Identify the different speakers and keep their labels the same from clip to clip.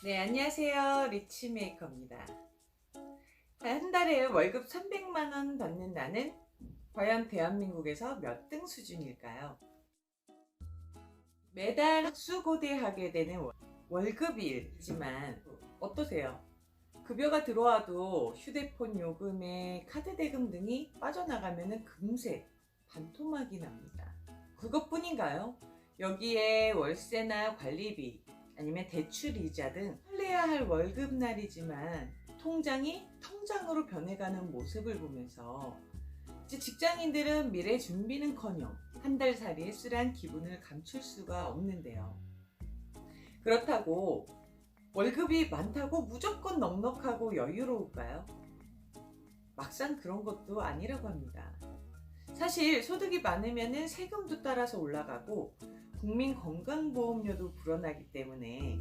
Speaker 1: 네, 안녕하세요. 리치메이커입니다. 한 달에 월급 300만 원 받는 나는 과연 대한민국에서 몇 등 수준일까요? 매달 학수고대하게 되는 월급이지만 어떠세요? 급여가 들어와도 휴대폰 요금에 카드 대금 등이 빠져나가면 금세 반토막이 납니다. 그것뿐인가요? 여기에 월세나 관리비, 아니면 대출이자 등 설레야 할 월급날이지만 통장이 통장으로 변해가는 모습을 보면서 이제 직장인들은 미래 준비는커녕 한 달 살이의 쓸한 기분을 감출 수가 없는데요. 그렇다고 월급이 많다고 무조건 넉넉하고 여유로울까요? 막상 그런 것도 아니라고 합니다. 사실 소득이 많으면 세금도 따라서 올라가고 국민건강보험료도 불어나기 때문에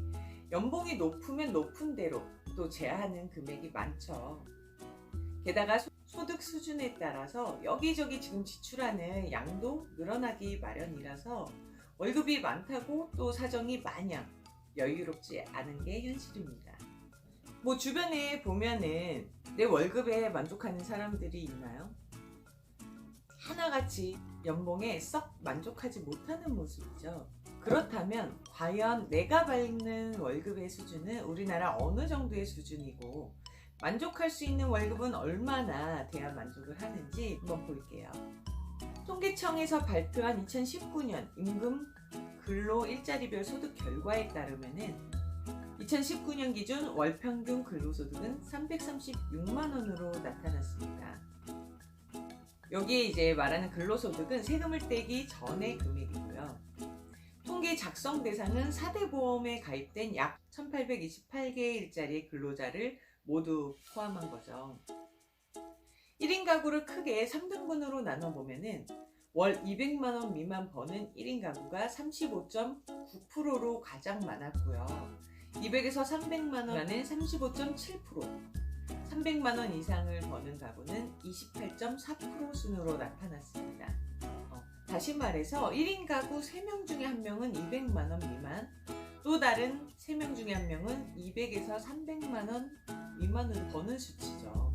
Speaker 1: 연봉이 높으면 높은 대로 또 제한하는 금액이 많죠. 게다가 소득 수준에 따라서 여기저기 지금 지출하는 양도 늘어나기 마련이라서 월급이 많다고 또 사정이 마냥 여유롭지 않은 게 현실입니다. 뭐 주변에 보면은 내 월급에 만족하는 사람들이 있나요? 하나같이 연봉에 썩 만족하지 못하는 모습이죠. 그렇다면 과연 내가 받는 월급의 수준은 우리나라 어느 정도의 수준이고 만족할 수 있는 월급은 얼마나 돼야 만족을 하는지 한번 볼게요. 통계청에서 발표한 2019년 임금 근로 일자리별 소득 결과에 따르면은 2019년 기준 월평균 근로소득은 336만 원으로 나타났습니다. 여기에 이제 말하는 근로소득은 세금을 떼기 전의 금액이고요. 통계 작성 대상은 4대 보험에 가입된 약 1828개의 일자리의 근로자를 모두 포함한 거죠. 1인 가구를 크게 3등분으로 나눠보면은 월 200만 원 미만 버는 1인 가구가 35.9%로 가장 많았고요. 200에서 300만 원은 35.7%, 300만 원 이상을 버는 가구는 28.4% 순으로 나타났습니다. 다시 말해서 1인 가구 3명 중에 1명은 200만 원 미만, 또 다른 3명 중에 1명은 200에서 300만 원 미만을 버는 수치죠.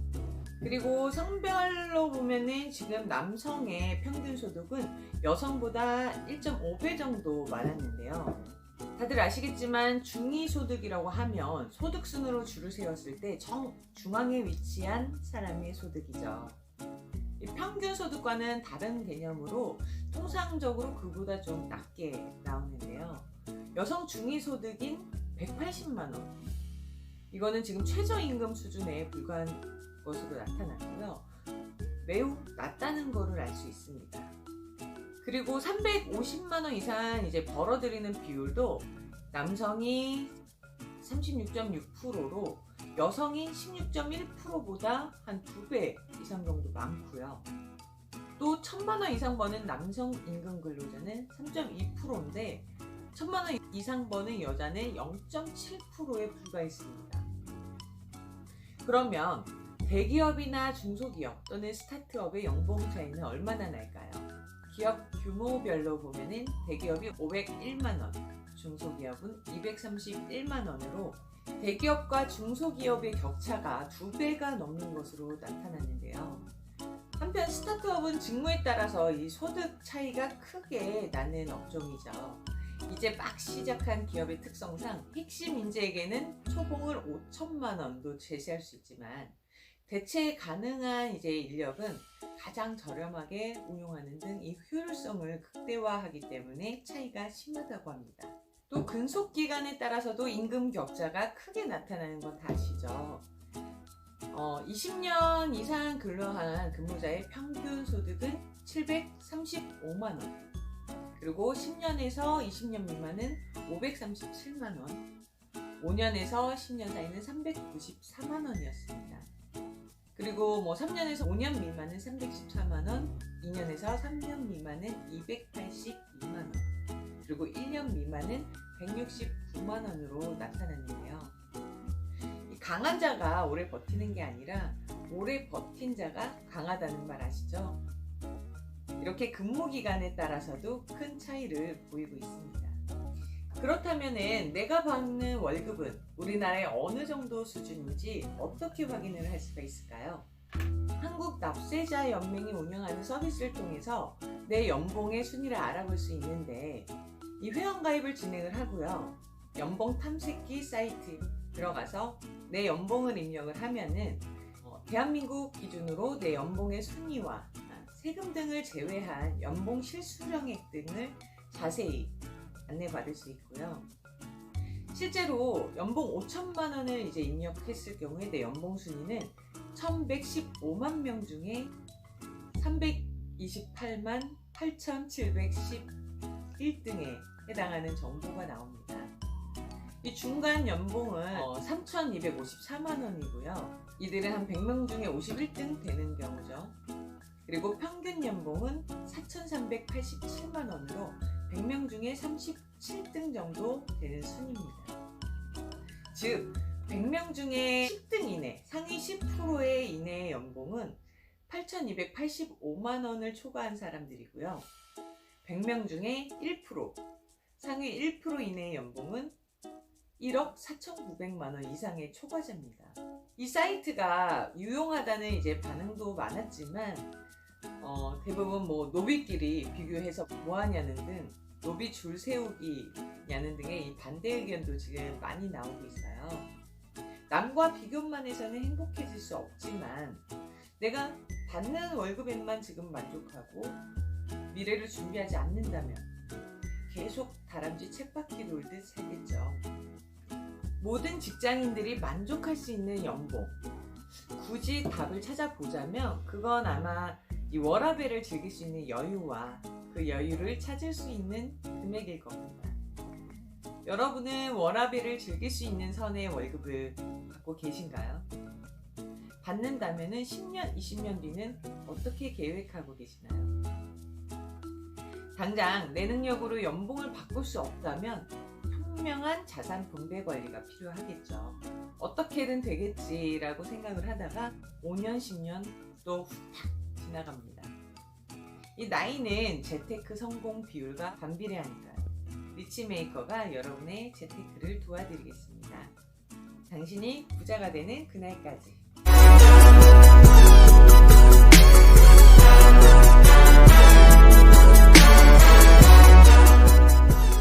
Speaker 1: 그리고 성별로 보면은 지금 남성의 평균 소득은 여성보다 1.5배 정도 많았는데요. 다들 아시겠지만 중위소득이라고 하면 소득순으로 줄을 세웠을 때 정중앙에 위치한 사람의 소득이죠. 이 평균 소득과는 다른 개념으로 통상적으로 그보다 좀 낮게 나오는데요. 여성 중위소득인 180만 원, 이거는 지금 최저임금 수준에 불과한 것으로 나타났고요. 매우 낮다는 것을 알 수 있습니다. 그리고 350만 원 이상 이제 벌어들이는 비율도 남성이 36.6%로 여성이 16.1%보다 한 2배 이상 정도 많고요. 또 1000만 원 이상 버는 남성 임금 근로자는 3.2%인데 1000만 원 이상 버는 여자는 0.7%에 불과했습니다. 그러면 대기업이나 중소기업 또는 스타트업의 연봉 차이는 얼마나 날까요? 기업 규모별로 보면은 대기업이 501만 원, 중소기업은 231만 원으로 대기업과 중소기업의 격차가 2배가 넘는 것으로 나타났는데요. 한편 스타트업은 직무에 따라서 이 소득 차이가 크게 나는 업종이죠. 이제 막 시작한 기업의 특성상 핵심 인재에게는 초봉을 5천만 원도 제시할 수 있지만 대체 가능한 이제 인력은 가장 저렴하게 운용하는 등 이 효율성을 극대화하기 때문에 차이가 심하다고 합니다. 또 근속 기간에 따라서도 임금 격차가 크게 나타나는 건 다 아시죠? 20년 이상 근로한 근무자의 평균 소득은 735만 원, 그리고 10년에서 20년 미만은 537만 원, 5년에서 10년 사이는 394만 원이었습니다. 그리고 3년에서 5년 미만은 314만 원, 2년에서 3년 미만은 282만 원, 그리고 1년 미만은 169만 원으로 나타났는데요. 강한 자가 오래 버티는 게 아니라 오래 버틴 자가 강하다는 말 아시죠? 이렇게 근무 기간에 따라서도 큰 차이를 보이고 있습니다. 그렇다면은 내가 받는 월급은 우리나라의 어느 정도 수준인지 어떻게 확인을 할 수가 있을까요? 한국납세자연맹이 운영하는 서비스를 통해서 내 연봉의 순위를 알아볼 수 있는데, 이 회원가입을 진행을 하고요. 연봉 탐색기 사이트에 들어가서 내 연봉을 입력을 하면은 대한민국 기준으로 내 연봉의 순위와 세금 등을 제외한 연봉 실수령액 등을 자세히 안내받을 수 있고요. 실제로 연봉 5천만 원을 이제 입력했을 경우에 내 연봉 순위는 1115만 명 중에 328만 8,711등에 해당하는 정보가 나옵니다. 이 중간 연봉은 3,254만 원이고요. 이들은 한 100명 중에 51등 되는 경우죠. 그리고 평균 연봉은 4,387만 원으로 100명 중에 37등 정도 되는 순입니다. 즉 100명 중에 10등 이내, 상위 10%의 이내의 연봉은 8,285만 원을 초과한 사람들이고요. 100명 중에 1%, 상위 1% 이내의 연봉은 1억 4,900만 원 이상의 초과자입니다. 이 사이트가 유용하다는 이제 반응도 많았지만 대부분 노비끼리 비교해서 뭐하냐는 등, 노비 줄 세우기냐는 등의 이 반대 의견도 지금 많이 나오고 있어요. 남과 비교만 해서는 행복해질 수 없지만 내가 받는 월급에만 지금 만족하고 미래를 준비하지 않는다면 계속 다람쥐 쳇바퀴 돌듯 살겠죠. 모든 직장인들이 만족할 수 있는 연봉, 굳이 답을 찾아보자면 그건 아마 이 워라밸을 즐길 수 있는 여유와 그 여유를 찾을 수 있는 금액일 겁니다. 여러분은 워라밸을 즐길 수 있는 선의 월급을 받고 계신가요? 받는다면 10년, 20년 뒤는 어떻게 계획하고 계시나요? 당장 내 능력으로 연봉을 바꿀 수 없다면 현명한 자산 분배 관리가 필요하겠죠. 어떻게든 되겠지라고 생각을 하다가 5년, 10년 또 후딱 지나갑니다. 이 나이는 재테크 성공 비율과 반비례하니까요. 리치메이커가 여러분의 재테크를 도와드리겠습니다. 당신이 부자가 되는 그날까지.